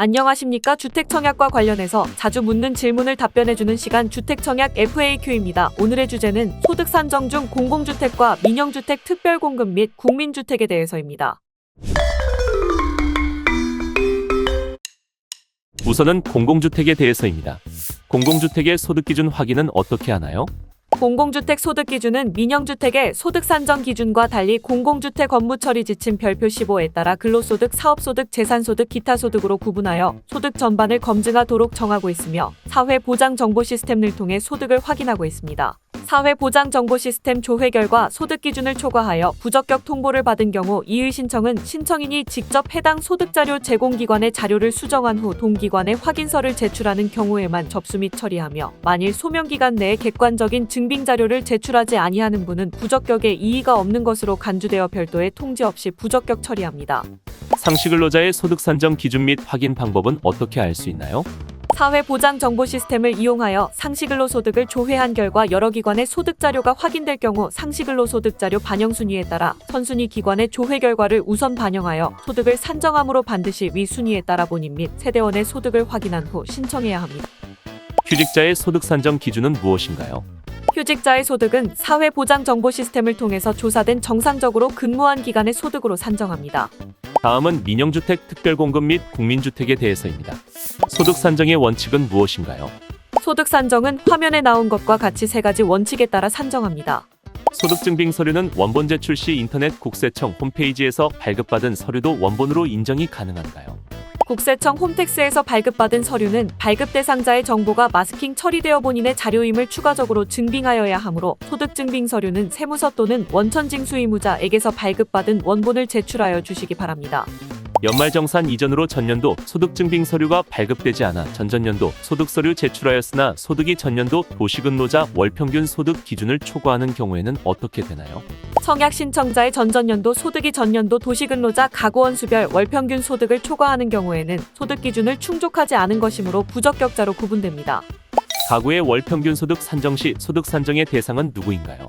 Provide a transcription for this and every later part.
안녕하십니까. 주택청약과 관련해서 자주 묻는 질문을 답변해주는 시간 주택청약 FAQ입니다. 오늘의 주제는 소득 산정 중 공공주택과 민영주택 특별공급 및 국민주택에 대해서입니다. 우선은 공공주택에 대해서입니다. 공공주택의 소득기준 확인은 어떻게 하나요? 공공주택 소득기준은 민영주택의 소득 산정 기준과 달리 공공주택 업무처리 지침 별표 15에 따라 근로소득, 사업소득, 재산소득, 기타소득으로 구분하여 소득 전반을 검증하도록 정하고 있으며 사회보장정보시스템을 통해 소득을 확인하고 있습니다. 사회보장정보시스템 조회 결과 소득기준을 초과하여 부적격 통보를 받은 경우 이의 신청은 신청인이 직접 해당 소득자료 제공기관의 자료를 수정한 후 동기관에 확인서를 제출하는 경우에만 접수 및 처리하며 만일 소명기간 내에 객관적인 증빙자료를 제출하지 아니하는 분은 부적격에 이의가 없는 것으로 간주되어 별도의 통지 없이 부적격 처리합니다. 상시근로자의 소득 산정 기준 및 확인 방법은 어떻게 알 수 있나요? 사회보장정보시스템을 이용하여 상시근로소득을 조회한 결과 여러 기관의 소득자료가 확인될 경우 상시근로소득자료 반영 순위에 따라 선순위 기관의 조회 결과를 우선 반영하여 소득을 산정함으로 반드시 위 순위에 따라 본인 및 세대원의 소득을 확인한 후 신청해야 합니다. 휴직자의 소득 산정 기준은 무엇인가요? 휴직자의 소득은 사회보장정보시스템을 통해서 조사된 정상적으로 근무한 기간의 소득으로 산정합니다. 다음은 민영주택 특별공급 및 국민주택에 대해서입니다. 소득 산정의 원칙은 무엇인가요? 소득 산정은 화면에 나온 것과 같이 세 가지 원칙에 따라 산정합니다. 소득증빙 서류는 원본 제출 시 인터넷 국세청 홈페이지에서 발급받은 서류도 원본으로 인정이 가능한가요? 국세청 홈택스에서 발급받은 서류는 발급 대상자의 정보가 마스킹 처리되어 본인의 자료임을 추가적으로 증빙하여야 하므로 소득증빙 서류는 세무서 또는 원천징수 의무자에게서 발급받은 원본을 제출하여 주시기 바랍니다. 연말정산 이전으로 전년도 소득증빙 서류가 발급되지 않아 전전년도 소득서류 제출하였으나 소득이 전년도 도시근로자 월평균 소득 기준을 초과하는 경우에는 어떻게 되나요? 청약 신청자의 전전년도 소득이 전년도 도시근로자 가구원수별 월평균 소득을 초과하는 경우에는 소득 기준을 충족하지 않은 것이므로 부적격자로 구분됩니다. 가구의 월평균 소득 산정 시 소득 산정의 대상은 누구인가요?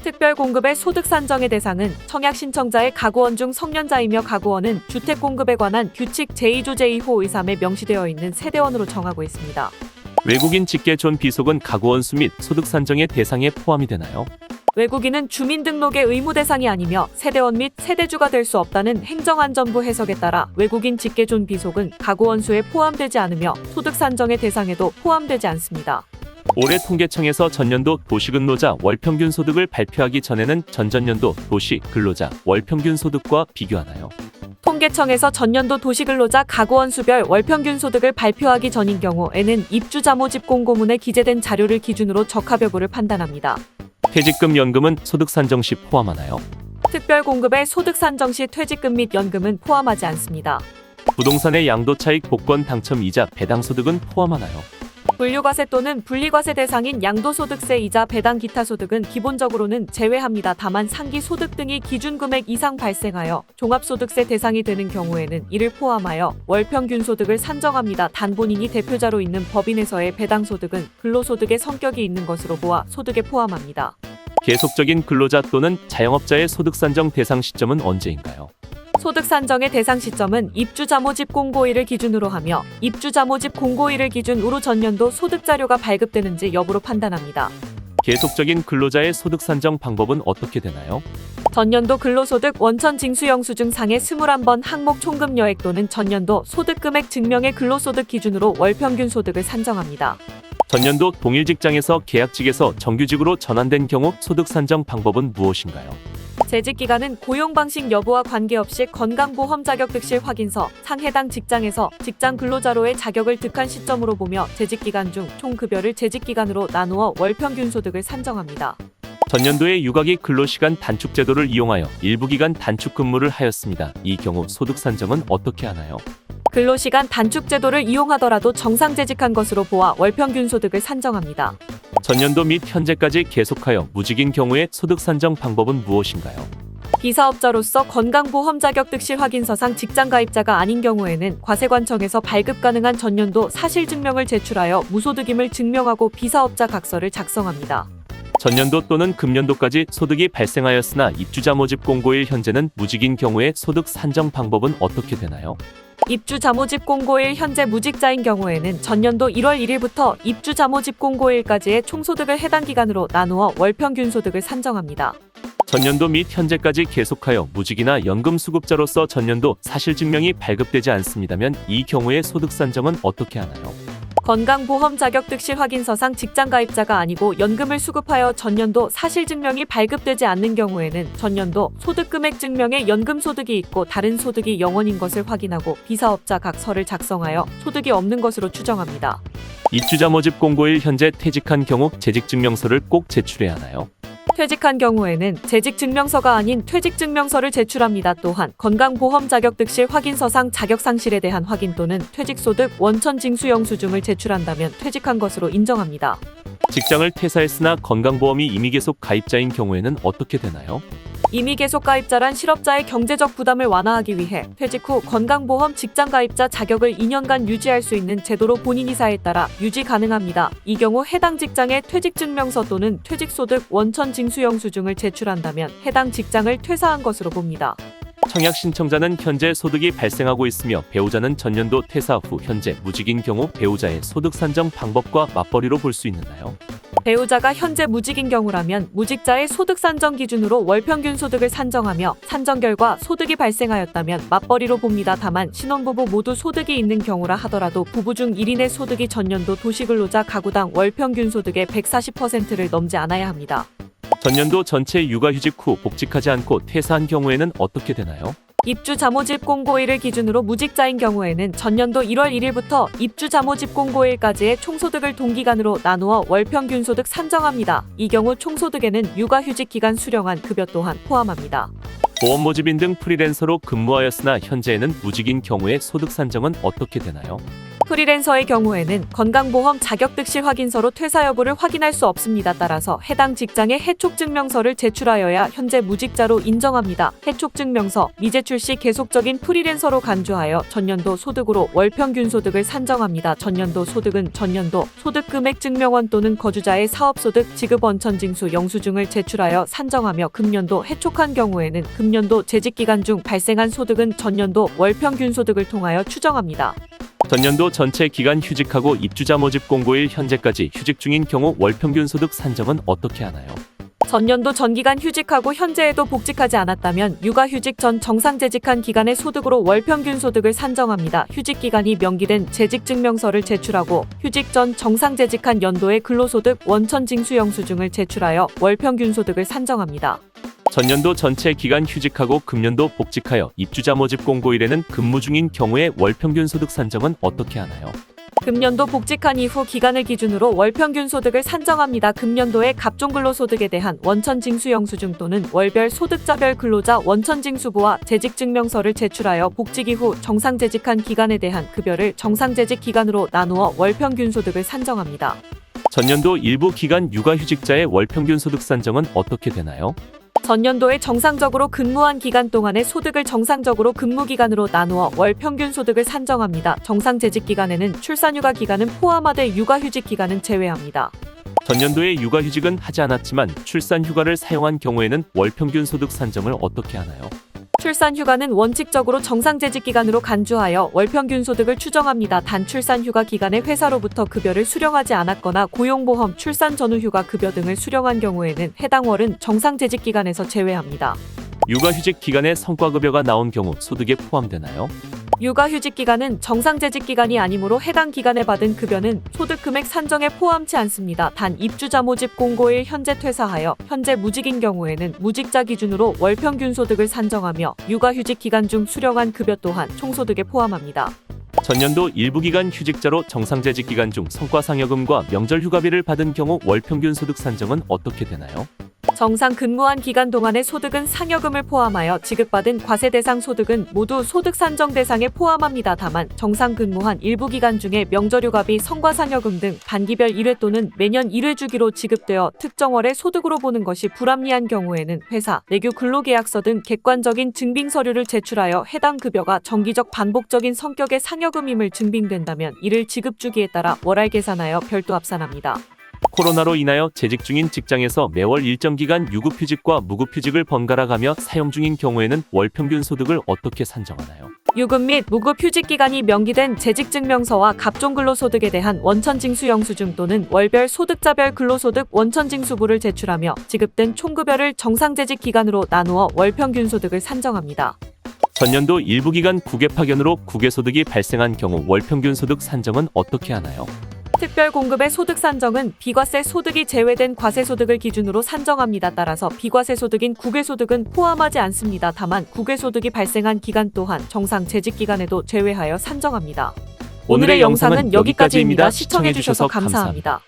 특별공급의 소득 산정의 대상은 청약 신청자의 가구원 중 성년자이며 가구원은 주택공급에 관한 규칙 제2조 제2호 의3에 명시되어 있는 세대원으로 정하고 있습니다. 외국인 직계존 비속은 가구원 수 및 소득 산정의 대상에 포함이 되나요? 외국인은 주민등록의 의무 대상이 아니며 세대원 및 세대주가 될 수 없다는 행정안전부 해석에 따라 외국인 직계존 비속은 가구원 수에 포함되지 않으며 소득 산정의 대상에도 포함되지 않습니다. 올해 통계청에서 전년도 도시근로자 월평균 소득을 발표하기 전에는 전전년도 도시근로자 월평균 소득과 비교하나요? 통계청에서 전년도 도시근로자 가구원 수별 월평균 소득을 발표하기 전인 경우에는 입주자모집 공고문에 기재된 자료를 기준으로 적합 여부를 판단합니다. 퇴직금 연금은 소득 산정 시 포함하나요? 특별공급의 소득 산정 시 퇴직금 및 연금은 포함하지 않습니다. 부동산의 양도차익 복권 당첨 이자 배당 소득은 포함하나요? 분류과세 또는 분리과세 대상인 양도소득세 이자 배당 기타 소득은 기본적으로는 제외합니다. 다만 상기 소득 등이 기준 금액 이상 발생하여 종합소득세 대상이 되는 경우에는 이를 포함하여 월평균 소득을 산정합니다. 단 본인이 대표자로 있는 법인에서의 배당 소득은 근로소득의 성격이 있는 것으로 보아 소득에 포함합니다. 계속적인 근로자 또는 자영업자의 소득 산정 대상 시점은 언제인가요? 소득 산정의 대상 시점은 입주자 모집 공고일을 기준으로 하며 입주자 모집 공고일을 기준으로 전년도 소득 자료가 발급되는지 여부로 판단합니다. 계속적인 근로자의 소득 산정 방법은 어떻게 되나요? 전년도 근로소득 원천 징수 영수증 상의 21번 항목 총금 여액 또는 전년도 소득 금액 증명의 근로소득 기준으로 월평균 소득을 산정합니다. 전년도 동일 직장에서 계약직에서 정규직으로 전환된 경우 소득 산정 방법은 무엇인가요? 재직기간은 고용방식 여부와 관계없이 건강보험 자격 득실 확인서 상 해당 직장에서 직장 근로자로의 자격을 득한 시점으로 보며 재직기간 중 총 급여를 재직기간으로 나누어 월평균 소득을 산정합니다. 전년도에 육아기 근로시간 단축 제도를 이용하여 일부 기간 단축 근무를 하였습니다. 이 경우 소득 산정은 어떻게 하나요? 근로시간 단축 제도를 이용하더라도 정상 재직한 것으로 보아 월평균 소득을 산정합니다. 전년도 및 현재까지 계속하여 무직인 경우의 소득 산정 방법은 무엇인가요? 비사업자로서 건강보험 자격 득실 확인서상 직장 가입자가 아닌 경우에는 과세관청에서 발급 가능한 전년도 사실증명을 제출하여 무소득임을 증명하고 비사업자 각서를 작성합니다. 전년도 또는 금년도까지 소득이 발생하였으나 입주자 모집 공고일 현재는 무직인 경우의 소득 산정 방법은 어떻게 되나요? 입주 잠오집 공고일 현재 무직자인 경우에는 전년도 1월 1일부터 입주 잠오집 공고일까지의 총소득을 해당 기간으로 나누어 월평균 소득을 산정합니다. 전년도 및 현재까지 계속하여 무직이나 연금수급자로서 전년도 사실증명이 발급되지 않습니다면 이 경우의 소득 산정은 어떻게 하나요? 건강보험 자격득실 확인서상 직장가입자가 아니고 연금을 수급하여 전년도 사실증명이 발급되지 않는 경우에는 전년도 소득금액 증명에 연금소득이 있고 다른 소득이 0원인 것을 확인하고 비사업자 각서를 작성하여 소득이 없는 것으로 추정합니다. 입주자 모집 공고일 현재 퇴직한 경우 재직증명서를 꼭 제출해야 하나요? 퇴직한 경우에는 재직증명서가 아닌 퇴직증명서를 제출합니다. 또한 건강보험 자격득실 확인서상 자격상실에 대한 확인 또는 퇴직소득 원천징수 영수증을 제출한다면 퇴직한 것으로 인정합니다. 직장을 퇴사했으나 건강보험이 임의 계속 가입자인 경우에는 어떻게 되나요? 임의 계속 가입자란 실업자의 경제적 부담을 완화하기 위해 퇴직 후 건강보험 직장가입자 자격을 2년간 유지할 수 있는 제도로 본인 의사에 따라 유지 가능합니다. 이 경우 해당 직장의 퇴직증명서 또는 퇴직소득 원천징수영수증을 제출한다면 해당 직장을 퇴사한 것으로 봅니다. 청약 신청자는 현재 소득이 발생하고 있으며 배우자는 전년도 퇴사 후 현재 무직인 경우 배우자의 소득 산정 방법과 맞벌이로 볼 수 있나요? 배우자가 현재 무직인 경우라면 무직자의 소득 산정 기준으로 월평균 소득을 산정하며 산정 결과 소득이 발생하였다면 맞벌이로 봅니다. 다만 신혼부부 모두 소득이 있는 경우라 하더라도 부부 중 1인의 소득이 전년도 도시근로자 가구당 월평균 소득의 140%를 넘지 않아야 합니다. 전년도 전체 육아휴직 후 복직하지 않고 퇴사한 경우에는 어떻게 되나요? 입주 잠오집 공고일을 기준으로 무직자인 경우에는 전년도 1월 1일부터 입주 잠오집 공고일까지의 총소득을 동기간으로 나누어 월평균 소득 산정합니다. 이 경우 총소득에는 육아휴직 기간 수령한 급여 또한 포함합니다. 보험 모집인 등 프리랜서로 근무하였으나 현재는 무직인 경우의 소득 산정은 어떻게 되나요? 프리랜서의 경우에는 건강보험 자격득실 확인서로 퇴사 여부를 확인할 수 없습니다. 따라서 해당 직장의 해촉증명서를 제출하여야 현재 무직자로 인정합니다. 해촉증명서 미제출 시 계속적인 프리랜서로 간주하여 전년도 소득으로 월평균 소득을 산정합니다. 전년도 소득은 전년도 소득금액 증명원 또는 거주자의 사업소득 지급 원천징수 영수증을 제출하여 산정하며 금년도 해촉한 경우에는 금년도 재직기간 중 발생한 소득은 전년도 월평균 소득을 통하여 추정합니다. 전년도 전체 기간 휴직하고 입주자 모집 공고일 현재까지 휴직 중인 경우 월평균 소득 산정은 어떻게 하나요? 전년도 전기간 휴직하고 현재에도 복직하지 않았다면 육아휴직 전 정상재직한 기간의 소득으로 월평균 소득을 산정합니다. 휴직기간이 명기된 재직증명서를 제출하고 휴직 전 정상재직한 연도의 근로소득 원천징수영수증을 제출하여 월평균 소득을 산정합니다. 전년도 전체 기간 휴직하고 금년도 복직하여 입주자 모집 공고일에는 근무 중인 경우의 월평균 소득 산정은 어떻게 하나요? 금년도 복직한 이후 기간을 기준으로 월평균 소득을 산정합니다. 금년도의 갑종근로소득에 대한 원천징수영수증 또는 월별 소득자별 근로자 원천징수부와 재직증명서를 제출하여 복직 이후 정상재직한 기간에 대한 급여를 정상재직 기간으로 나누어 월평균 소득을 산정합니다. 전년도 일부 기간 육아휴직자의 월평균 소득 산정은 어떻게 되나요? 전년도에 정상적으로 근무한 기간 동안의 소득을 정상적으로 근무기간으로 나누어 월평균 소득을 산정합니다. 정상재직 기간에는 출산휴가 기간은 포함하되 육아휴직 기간은 제외합니다. 전년도에 육아휴직은 하지 않았지만 출산휴가를 사용한 경우에는 월평균 소득 산정을 어떻게 하나요? 출산휴가는 원칙적으로 정상재직 기간으로 간주하여 월평균 소득을 추정합니다. 단 출산휴가 기간에 회사로부터 급여를 수령하지 않았거나 고용보험, 출산 전후휴가 급여 등을 수령한 경우에는 해당 월은 정상재직 기간에서 제외합니다. 육아휴직 기간에 성과급여가 나온 경우 소득에 포함되나요? 육아휴직 기간은 정상재직 기간이 아니므로 해당 기간에 받은 급여는 소득금액 산정에 포함치 않습니다. 단 입주자 모집 공고일 현재 퇴사하여 현재 무직인 경우에는 무직자 기준으로 월평균 소득을 산정하며 육아휴직 기간 중 수령한 급여 또한 총소득에 포함합니다. 전년도 일부 기간 휴직자로 정상재직 기간 중 성과상여금과 명절휴가비를 받은 경우 월평균 소득 산정은 어떻게 되나요? 정상 근무한 기간 동안의 소득은 상여금을 포함하여 지급받은 과세 대상 소득은 모두 소득 산정 대상에 포함합니다. 다만 정상 근무한 일부 기간 중에 명절휴가비, 성과상여금 등 반기별 1회 또는 매년 1회 주기로 지급되어 특정월의 소득으로 보는 것이 불합리한 경우에는 회사, 내규 근로계약서 등 객관적인 증빙 서류를 제출하여 해당 급여가 정기적 반복적인 성격의 상여금임을 증빙된다면 이를 지급 주기에 따라 월할 계산하여 별도 합산합니다. 코로나로 인하여 재직 중인 직장에서 매월 일정 기간 유급휴직과 무급휴직을 번갈아 가며 사용 중인 경우에는 월평균 소득을 어떻게 산정하나요? 유급 및 무급 휴직 기간이 명기된 재직증명서와 갑종근로소득에 대한 원천징수 영수증 또는 월별 소득자별 근로소득 원천징수부를 제출하며 지급된 총급여를 정상재직 기간으로 나누어 월평균소득을 산정합니다. 전년도 일부 기간 국외 파견으로 국외소득이 발생한 경우 월평균 소득 산정은 어떻게 하나요? 특별공급의 소득 산정은 비과세 소득이 제외된 과세소득을 기준으로 산정합니다. 따라서 비과세 소득인 국외소득은 포함하지 않습니다. 다만 국외소득이 발생한 기간 또한 정상 재직 기간에도 제외하여 산정합니다. 오늘의 영상은 여기까지입니다. 시청해주셔서 감사합니다.